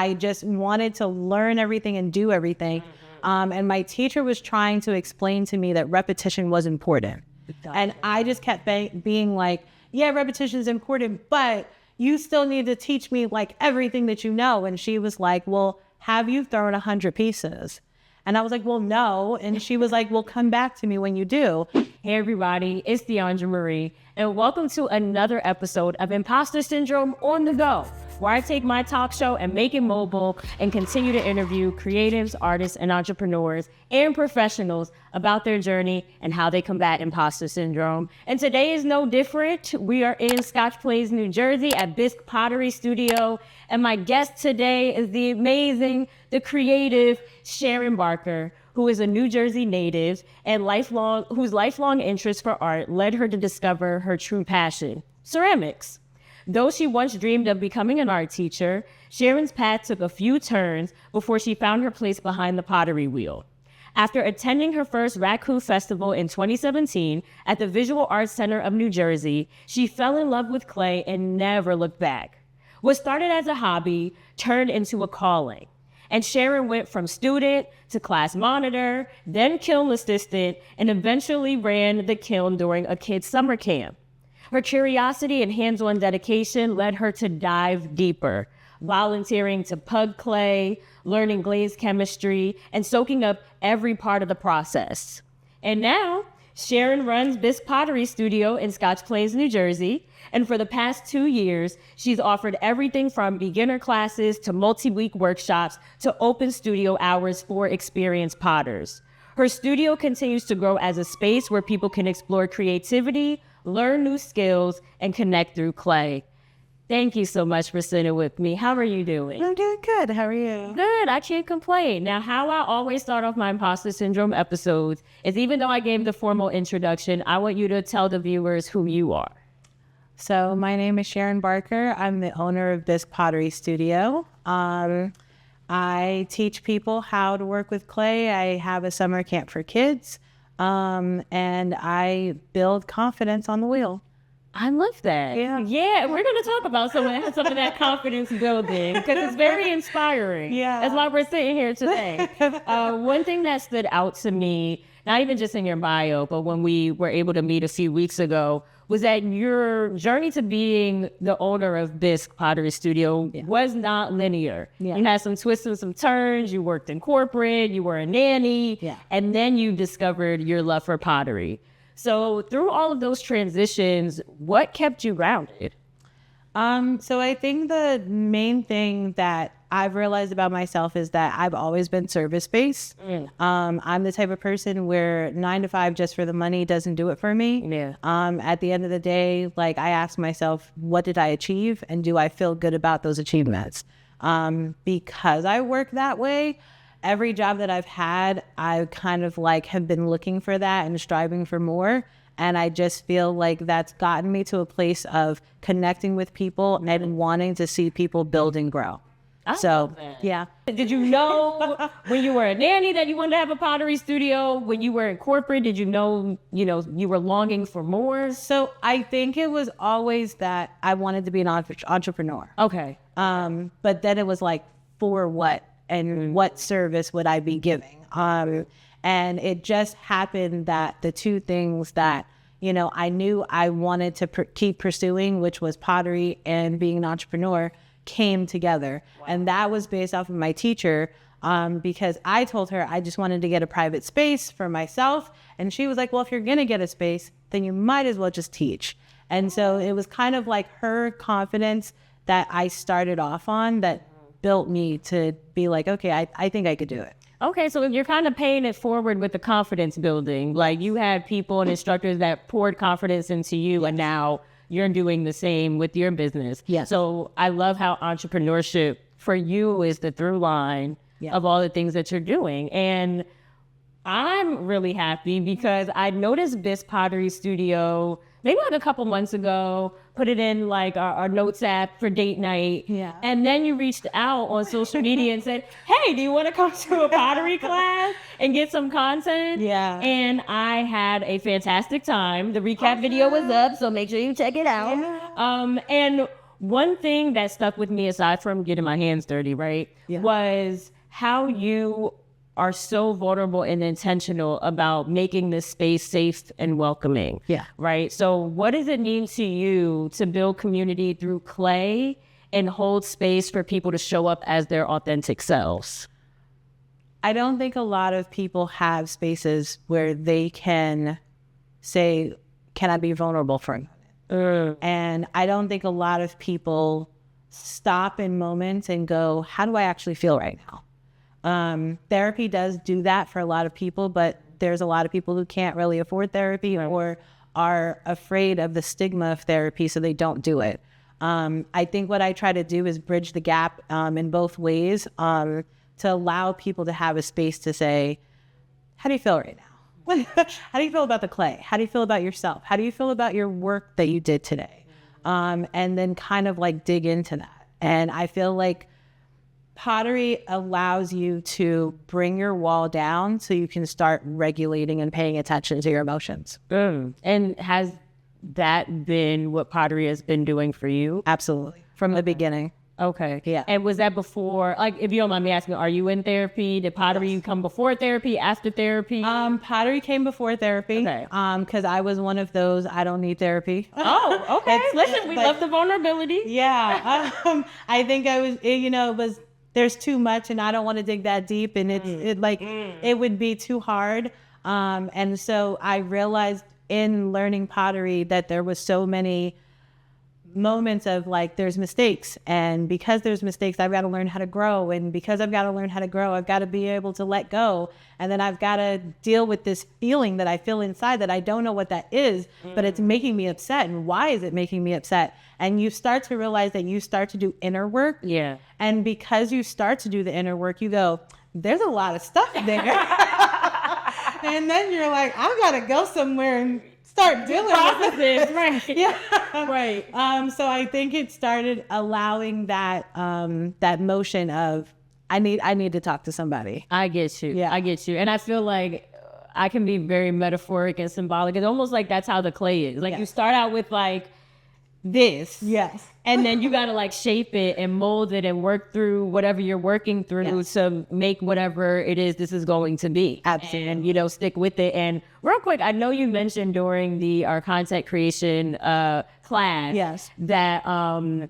I just wanted to learn everything and do everything. And my teacher was trying to explain to me that repetition was important. And I just kept being like, yeah, repetition is important, but you still need to teach me like everything that you know. And she was like, well, have you thrown 100 pieces? And I was like, well, no. And she was like, well, come back to me when you do. Hey, everybody, it's Deandra Marie, and welcome to another episode of Imposter Syndrome on the Go, where I take my talk show and make it mobile and continue to interview creatives, artists, and entrepreneurs and professionals about their journey and how they combat imposter syndrome. And today is no different. We are in Scotch Plains, New Jersey at Bisque Pottery Studio, and my guest today is the amazing, the creative Sharon Barker, who is a New Jersey native and whose lifelong interest for art led her to discover her true passion, ceramics. Though she once dreamed of becoming an art teacher, Sharon's path took a few turns before she found her place behind the pottery wheel. After attending her first Raku Festival in 2017 at the Visual Arts Center of New Jersey, she fell in love with clay and never looked back. What started as a hobby turned into a calling. And Sharon went from student to class monitor, then kiln assistant, and eventually ran the kiln during a kid's summer camp. Her curiosity and hands-on dedication led her to dive deeper, volunteering to pug clay, learning glaze chemistry, and soaking up every part of the process. And now, Sharon runs Bisque Pottery Studio in Scotch Plains, New Jersey, and for the past 2 years, she's offered everything from beginner classes to multi-week workshops to open studio hours for experienced potters. Her studio continues to grow as a space where people can explore creativity, learn new skills, and connect through clay. Thank you so much for sitting with me. How are you doing? I'm doing good. How are you? Good. I can't complain. Now, how I always start off my imposter syndrome episodes is, even though I gave the formal introduction, I want you to tell the viewers who you are. So my name is Sharon Barker. I'm the owner of Bisque Pottery Studio. I teach people how to work with clay. I have a summer camp for kids, and I build confidence on the wheel. I love that. Yeah, we're going to talk about some of that confidence building because it's very inspiring. Yeah. That's why we're sitting here today. One thing that stood out to me, not even just in your bio, but when we were able to meet a few weeks ago, was that your journey to being the owner of Bisque Pottery Studio was not linear. Yeah. You had some twists and some turns. You worked in corporate, you were a nanny, and then you discovered your love for pottery. So through all of those transitions, what kept you grounded? So I think the main thing that I've realized about myself is that I've always been service-based. I'm the type of person where 9 to 5 just for the money doesn't do it for me. At the end of the day, like, I ask myself, what did I achieve? And do I feel good about those achievements? Because I work that way, every job that I've had, I kind of like have been looking for that and striving for more. And I just feel like that's gotten me to a place of connecting with people and wanting to see people build and grow. Yeah. Did you know when you were a nanny that you wanted to have a pottery studio? When you were in corporate, did you know, you were longing for more? So I think it was always that I wanted to be an entrepreneur. Okay. But then it was like, for what? And what service would I be giving? And it just happened that the two things that, I knew I wanted to keep pursuing, which was pottery and being an entrepreneur, came together. Wow. And that was based off of my teacher, because I told her I just wanted to get a private space for myself. And she was like, well, if you're going to get a space, then you might as well just teach. And so it was kind of like her confidence that I started off on that built me to be like, okay, I think I could do it. Okay, so you're kind of paying it forward with the confidence building. Like, you had people and instructors that poured confidence into you, and now you're doing the same with your business. Yes. So I love how entrepreneurship for you is the through line of all the things that you're doing. And I'm really happy because I noticed Bisque Pottery Studio maybe like a couple months ago, put it in like our notes app for date night. Yeah. And then you reached out on social media and said, hey, do you want to come to a pottery class and get some content? Yeah. And I had a fantastic time. The recap video was up, so make sure you check it out. Yeah. And One thing that stuck with me, aside from getting my hands dirty, right, was how you are so vulnerable and intentional about making this space safe and welcoming. Yeah. Right. So what does it mean to you to build community through clay and hold space for people to show up as their authentic selves? I don't think a lot of people have spaces where they can say, can I be vulnerable for a moment? And I don't think a lot of people stop in moments and go, how do I actually feel right now? Therapy does do that for a lot of people, but there's a lot of people who can't really afford therapy or are afraid of the stigma of therapy, so they don't do it. I think what I try to do is bridge the gap in both ways to allow people to have a space to say, how do you feel right now? How do you feel about the clay? How do you feel about yourself? How do you feel about your work that you did today? And then kind of like dig into that. And I feel like pottery allows you to bring your wall down so you can start regulating and paying attention to your emotions. And has that been what pottery has been doing for you? Absolutely. From the beginning. Okay. Yeah. And was that before, like, if you don't mind me asking, are you in therapy? Did pottery come before therapy, after therapy? Pottery came before therapy. Okay. Because I was one of those, I don't need therapy. Oh, okay. Listen, we love the vulnerability. Yeah. I think I was, it was, there's too much and I don't want to dig that deep, and it would be too hard. And so I realized in learning pottery that there was so many moments of like, there's mistakes, and because there's mistakes, I've got to learn how to grow, and because I've got to learn how to grow, I've got to be able to let go, and then I've got to deal with this feeling that I feel inside that I don't know what that is, but it's making me upset, and why is it making me upset? And you start to realize that you start to do inner work, and because you start to do the inner work, you go, there's a lot of stuff there. And then you're like, I've got to go somewhere and start dealing with this. Right. Yeah. Right. So I think it started allowing that that motion of I need to talk to somebody. I get you. Yeah. I get you. And I feel like I can be very metaphoric and symbolic. It's almost like that's how the clay is. Like you start out with like this. Yes. And then you got to like shape it and mold it and work through whatever you're working through to make whatever it is this is going to be. Absolutely. And, stick with it. And real quick, I know you mentioned during our content creation class that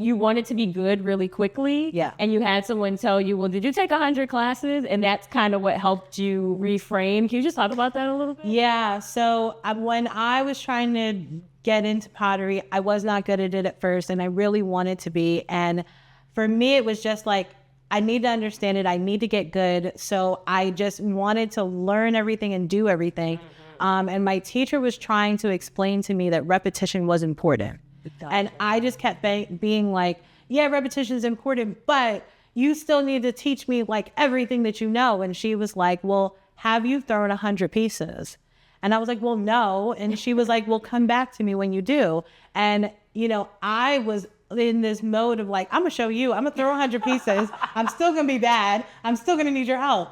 you wanted to be good really quickly. Yeah. And you had someone tell you, well, did you take 100 classes? And that's kind of what helped you reframe. Can you just talk about that a little bit? Yeah. So when I was trying to get into pottery, I was not good at it at first, and I really wanted to be. And for me, it was just like, I need to understand it. I need to get good. So I just wanted to learn everything and do everything. And my teacher was trying to explain to me that repetition was important. And I just kept being like, yeah, repetition is important, but you still need to teach me like everything that you know. And she was like, well, have you thrown 100 pieces? And I was like, well, no. And she was like, well, come back to me when you do. And, I was in this mode of like, I'm going to show you, I'm going to throw 100 pieces. I'm still going to be bad. I'm still going to need your help.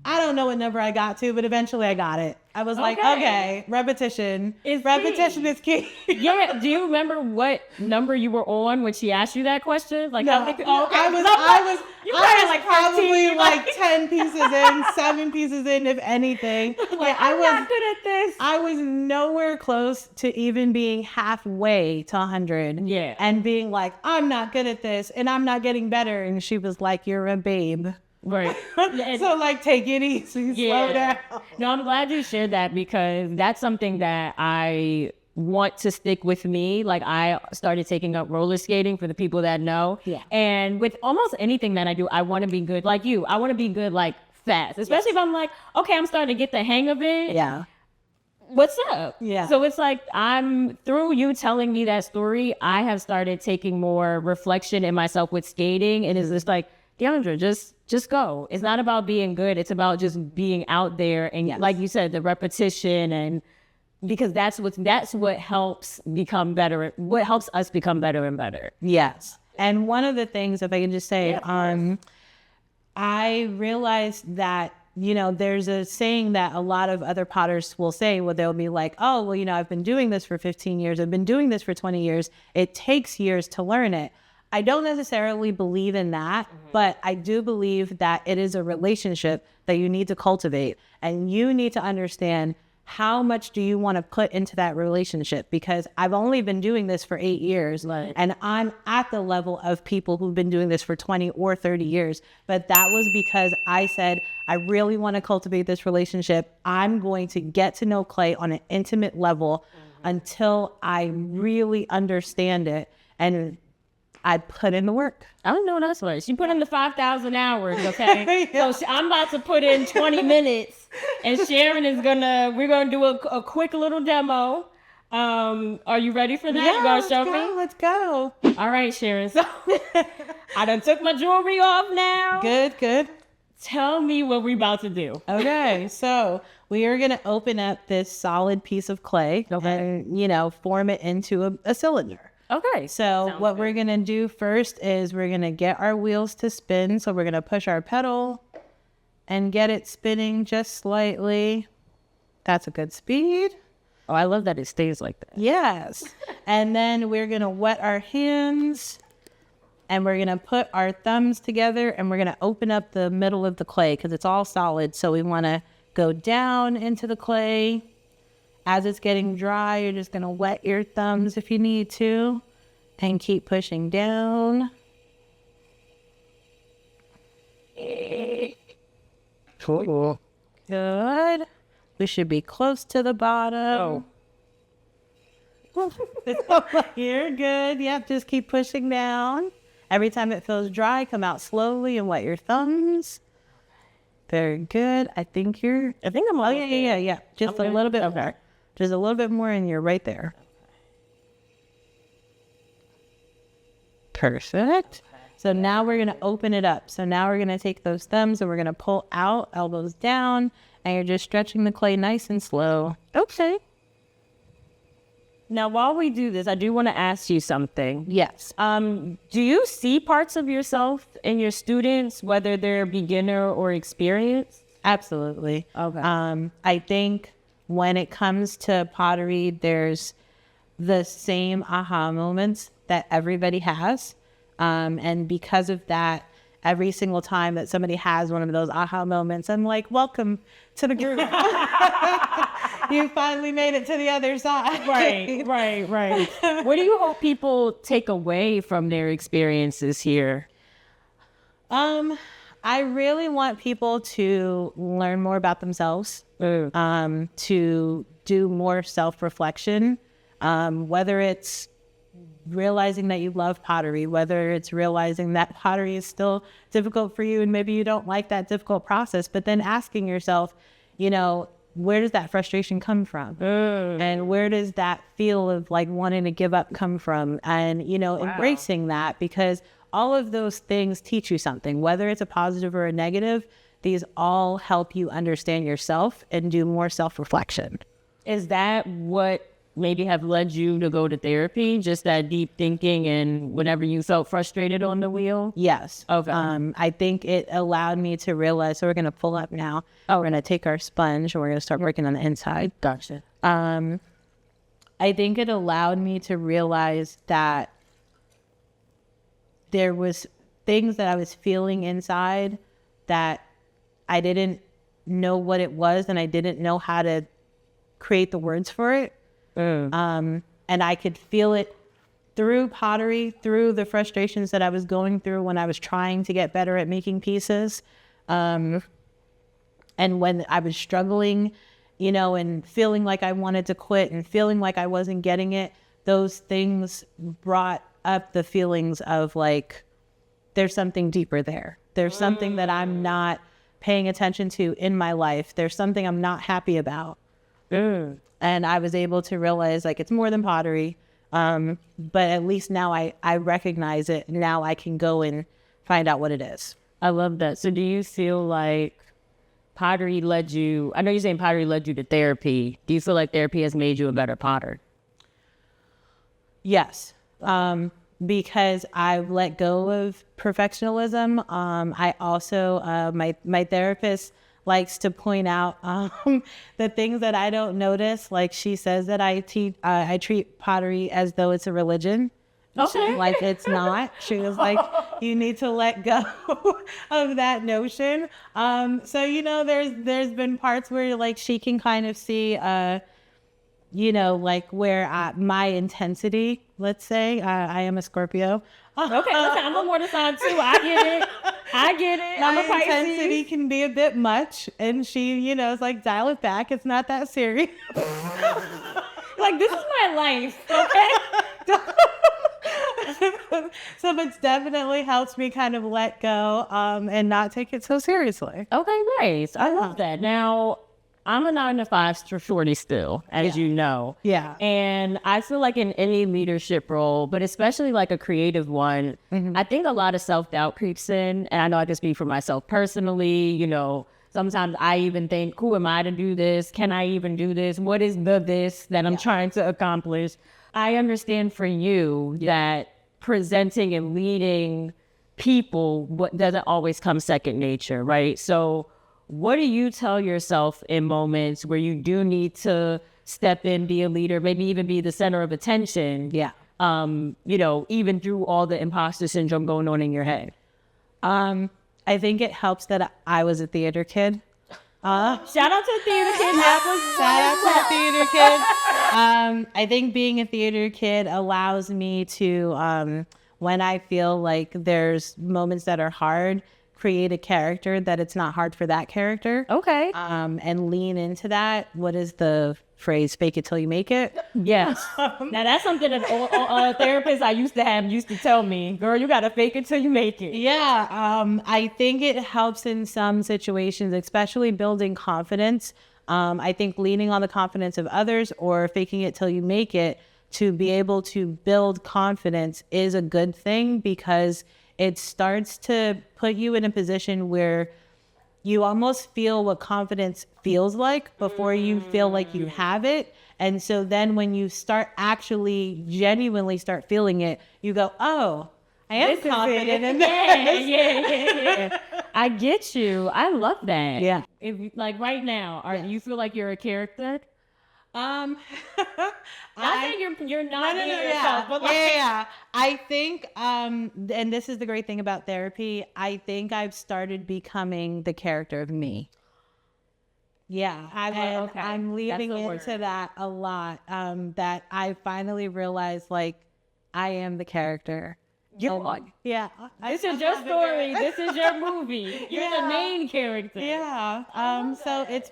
I don't know what number I got to, but eventually I got it. I was like, okay, repetition is key. Yeah. Do you remember what number you were on when she asked you that question? Like, no, I was probably like 10 pieces in, 7 pieces in, if anything. Like, I'm not good at this. I was nowhere close to even being halfway to 100. Yeah. And being like, I'm not good at this and I'm not getting better. And she was like, you're a babe. Right. So like, take it easy, slow down. No, I'm glad you shared that, because that's something that I want to stick with me. Like, I started taking up roller skating, for the people that know. Yeah. And with almost anything that I do, I want to be good like you. I want to be good like fast, especially if I'm like, okay, I'm starting to get the hang of it. Yeah. What's up? Yeah. So it's like, through you telling me that story, I have started taking more reflection in myself with skating. And it's just like, Deandra, just go. It's not about being good. It's about just being out there. And like you said, the repetition, and because that's what helps become better. What helps us become better and better. Yes. And one of the things, if I can just say, I realized that there's a saying that a lot of other potters will say, well, they'll be like, oh, well, I've been doing this for 15 years. I've been doing this for 20 years. It takes years to learn it. I don't necessarily believe in that, but I do believe that it is a relationship that you need to cultivate, and you need to understand how much do you want to put into that relationship, because I've only been doing this for 8 years, Right. and I'm at the level of people who've been doing this for 20 or 30 years. But that was because I said, I really want to cultivate this relationship. I'm going to get to know clay on an intimate level until I really understand it. And I put in the work. I don't know that's what. She put in the 5,000 hours, okay? So I'm about to put in 20 minutes, and Sharon is we're gonna do a quick little demo. Are you ready for that? You gonna show me? Let's go. All right, Sharon. So I done took my jewelry off now. Good. Tell me what we're about to do. Okay, so we are gonna open up this solid piece of clay and, form it into a cylinder. Okay. So what we're going to do first is we're going to get our wheels to spin. So we're going to push our pedal and get it spinning just slightly. That's a good speed. Oh, I love that it stays like that. Yes. And then we're going to wet our hands, and we're going to put our thumbs together, and we're going to open up the middle of the clay because it's all solid. So we want to go down into the clay. As it's getting dry, you're just going to wet your thumbs if you need to and keep pushing down. Cool. Good. We should be close to the bottom. You're good. Yep, just keep pushing down. Every time it feels dry, come out slowly and wet your thumbs. Very good. I think I'm Oh, yeah. Just a little bit Okay. more. Just a little bit more, and you're right there. Perfect. So now we're going to open it up. So now we're going to take those thumbs and we're going to pull out, elbows down, and you're just stretching the clay nice and slow. Okay. Now, while we do this, I do want to ask you something. Yes. Do you see parts of yourself in your students, whether they're beginner or experienced? Absolutely. Okay. I think when it comes to pottery, there's the same aha moments that everybody has. And because of that, every single time that somebody has one of those aha moments, I'm like, welcome to the group. You finally made it to the other side. Right. What do you hope people take away from their experiences here? I really want people to learn more about themselves, to do more self-reflection, whether it's realizing that you love pottery, whether it's realizing that pottery is still difficult for you and maybe you don't like that difficult process, but then asking yourself, where does that frustration come from? And where does that feel of like wanting to give up come from? And, embracing that, because all of those things teach you something, whether it's a positive or a negative. These all help you understand yourself and do more self-reflection. Is that what maybe have led you to go to therapy? Just that deep thinking and whenever you felt frustrated on the wheel? Yes. Okay. I think it allowed me to realize, so we're going to pull up now. We're going to take our sponge and we're going to start working on the inside. Gotcha. I think it allowed me to realize that there was things that I was feeling inside that I didn't know what it was, and I didn't know how to create the words for it. And I could feel it through pottery, through the frustrations that I was going through when I was trying to get better at making pieces. And when I was struggling, and feeling like I wanted to quit and feeling like I wasn't getting it, those things brought up the feelings of like, there's something deeper there. There's something that I'm not paying attention to in my life. There's something I'm not happy about. And I was able to realize like it's more than pottery. But at least now I recognize it. Now I can go and find out what it is. I love that. So do you feel like pottery led you, I know you're saying pottery led you to therapy. Do you feel like therapy has made you a better potter? Yes. Because I've let go of perfectionism. I also, my therapist likes to point out the things that I don't notice. Like she says that I treat pottery as though it's a religion. Okay. Like it's not. She was like, you need to let go of that notion. So there's been parts where like she can kind of see like where my intensity, let's say, I am a Scorpio. Okay, listen, I'm a water sign too. I get it. I'm a My Pisces. intensity can be a bit much, and she, is like, dial it back. It's not that serious. Like, this is my life, okay? So it's definitely helps me kind of let go and not take it so seriously. Okay, nice. I love that. Now, I'm a 9-to-5 shorty still, as you know. Yeah. And I feel like in any leadership role, but especially like a creative one, I think a lot of self-doubt creeps in. And I know I can speak for myself personally. Sometimes I even think, who am I to do this? Can I even do this? What is this that I'm trying to accomplish? I understand for you that presenting and leading people doesn't always come second nature, right? So what do you tell yourself in moments where you do need to step in, be a leader, maybe even be the center of attention? Yeah. Even through all the imposter syndrome going on in your head. I think it helps that I was a theater kid. Shout out to the theater kid. Shout out to the theater kid. I think being a theater kid allows me to, when I feel like there's moments that are hard, create a character that it's not hard for that character. Okay. And lean into that. What is the phrase? Fake it till you make it. Yes. Now that's something that a therapist I used to tell me, girl, you got to fake it till you make it. Yeah. I think it helps in some situations, especially building confidence. I think leaning on the confidence of others or faking it till you make it to be able to build confidence is a good thing because it starts to put you in a position where you almost feel what confidence feels like before you feel like you have it. And so then when you start actually genuinely start feeling it, you go, oh, I am confident in this. Yeah. I get you. I love that. Yeah. If like right now, you feel like you're a character? I think you're not being yourself, but like, yeah. I think, and this is the great thing about therapy. I think I've started becoming the character of me. Yeah, I'm leaning into that a lot. That I finally realized, like, I am the character. Yeah. This is your story. This is your movie. You're the main character. Yeah. So it's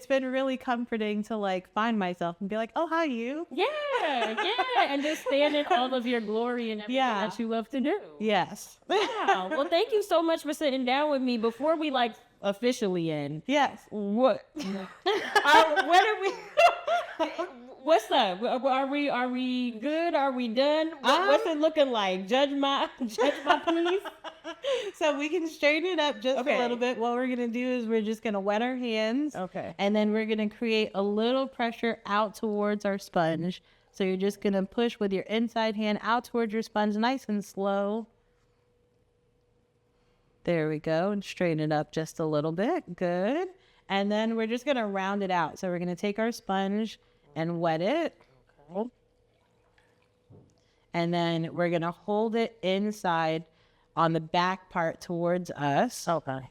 been really comforting to like find myself and be like, oh, hi, you. Yeah. And just stand in all of your glory and everything that you love to do. Yes. Wow. Well, thank you so much for sitting down with me. Before we like officially end. Yes. What are we? What's up? Are we good? Are we done? What's it looking like? Judge my please. So we can straighten it up just a little bit. What we're gonna do is we're just gonna wet our hands. Okay. And then we're gonna create a little pressure out towards our sponge. So you're just gonna push with your inside hand out towards your sponge, nice and slow. There we go, and straighten it up just a little bit. Good. And then we're just gonna round it out. So we're gonna take our sponge and wet it. Okay. And then we're going to hold it inside on the back part towards us. Okay.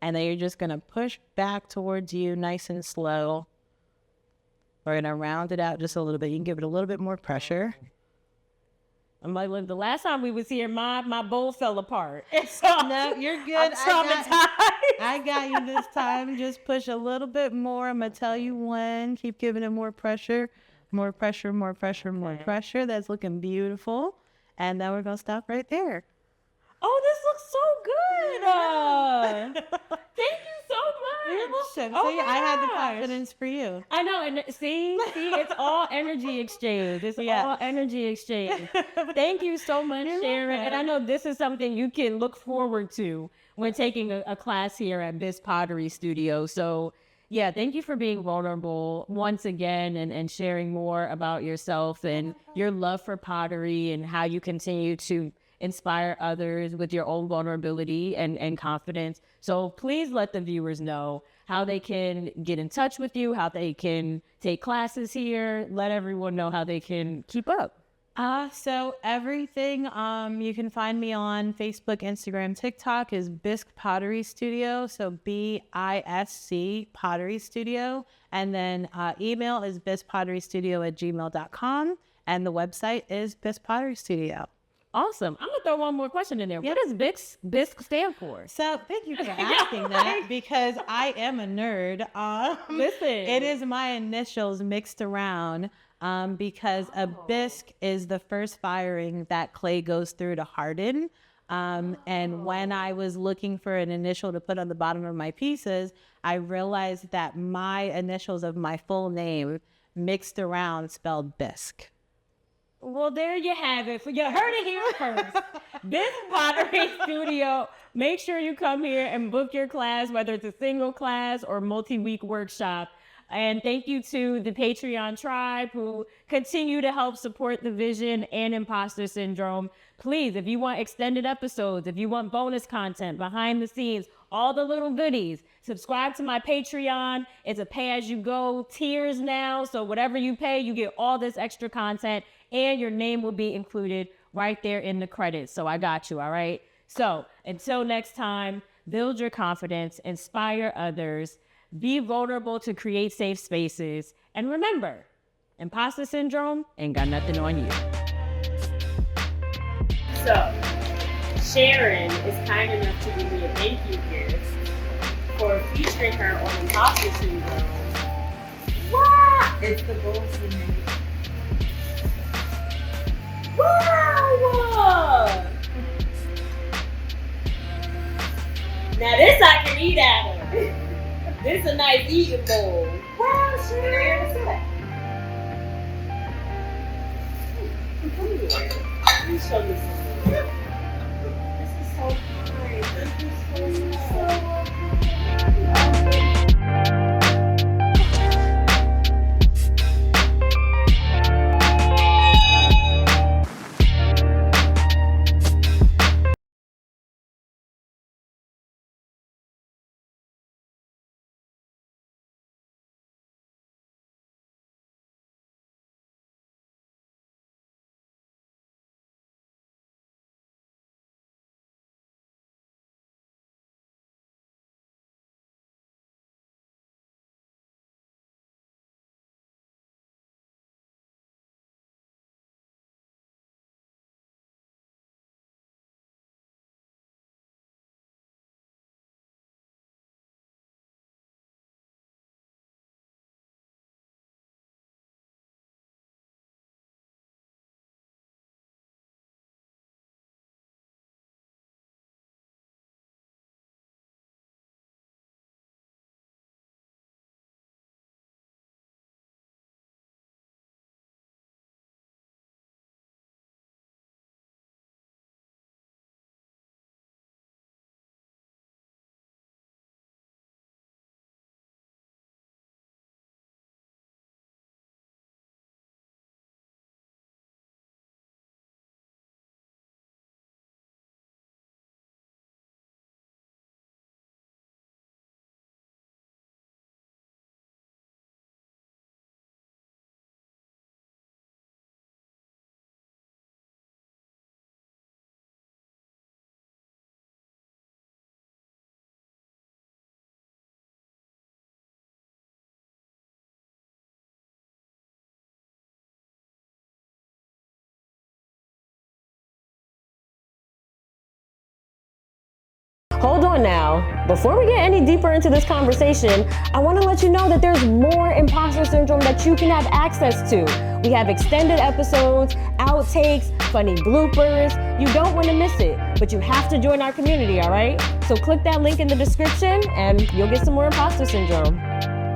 And then you're just going to push back towards you nice and slow. We're going to round it out just a little bit. You can give it a little bit more pressure. I'm like, look, the last time we was here, my bowl fell apart. No, you're good. I'm traumatized. I got you this time. Just push a little bit more. I'm going to tell you when. Keep giving it more pressure. More pressure, more pressure, more pressure. That's looking beautiful. And then we're going to stop right there. Oh, this looks so good. Thank you so much. You're welcome. Oh See, my I had the gosh. confidence for you. I know, and see, it's all energy exchange. It's all energy exchange. Thank you so much, Sharon. And I know this is something you can look forward to when taking a class here at this pottery studio. So yeah, thank you for being vulnerable once again and sharing more about yourself and your love for pottery and how you continue to inspire others with your own vulnerability and confidence. So please let the viewers know how they can get in touch with you, how they can take classes here. Let everyone know how they can keep up. So everything, you can find me on Facebook, Instagram, TikTok is Bisque Pottery Studio. So BISC Pottery Studio. And then email is bisquepotterystudio@gmail.com. And the website is Bisque Pottery Studio. Awesome. I'm gonna throw one more question in there. Yep. What does BISC stand for? So thank you for asking that, because I am a nerd. Listen, it is my initials mixed around. Because a bisque is the first firing that clay goes through to harden. And when I was looking for an initial to put on the bottom of my pieces, I realized that my initials of my full name mixed around spelled bisque. Well, there you have it. You heard it here first. Bisque Pottery Studio. Make sure you come here and book your class, whether it's a single class or multi-week workshop. And thank you to the Patreon tribe who continue to help support the vision and Imposter Syndrome. Please, if you want extended episodes, if you want bonus content, behind the scenes, all the little goodies, subscribe to my Patreon. It's a pay-as-you-go tiers now. So whatever you pay, you get all this extra content and your name will be included right there in the credits. So I got you, all right? So until next time, build your confidence, inspire others, be vulnerable to create safe spaces. And remember, Imposter Syndrome ain't got nothing on you. So, Sharon is kind enough to give me a thank you gift for featuring her on Imposter Syndrome. Wow! It's the bonus we made. Wow! Now this I can eat out of. This is a nice eating bowl. Wow, Sharon. Come here. Please show me something. This is so kind. Thank you so much. Hold on now. Before we get any deeper into this conversation, I want to let you know that there's more Imposter Syndrome that you can have access to. We have extended episodes, outtakes, funny bloopers. You don't want to miss it, but you have to join our community, all right? So click that link in the description and you'll get some more Imposter Syndrome.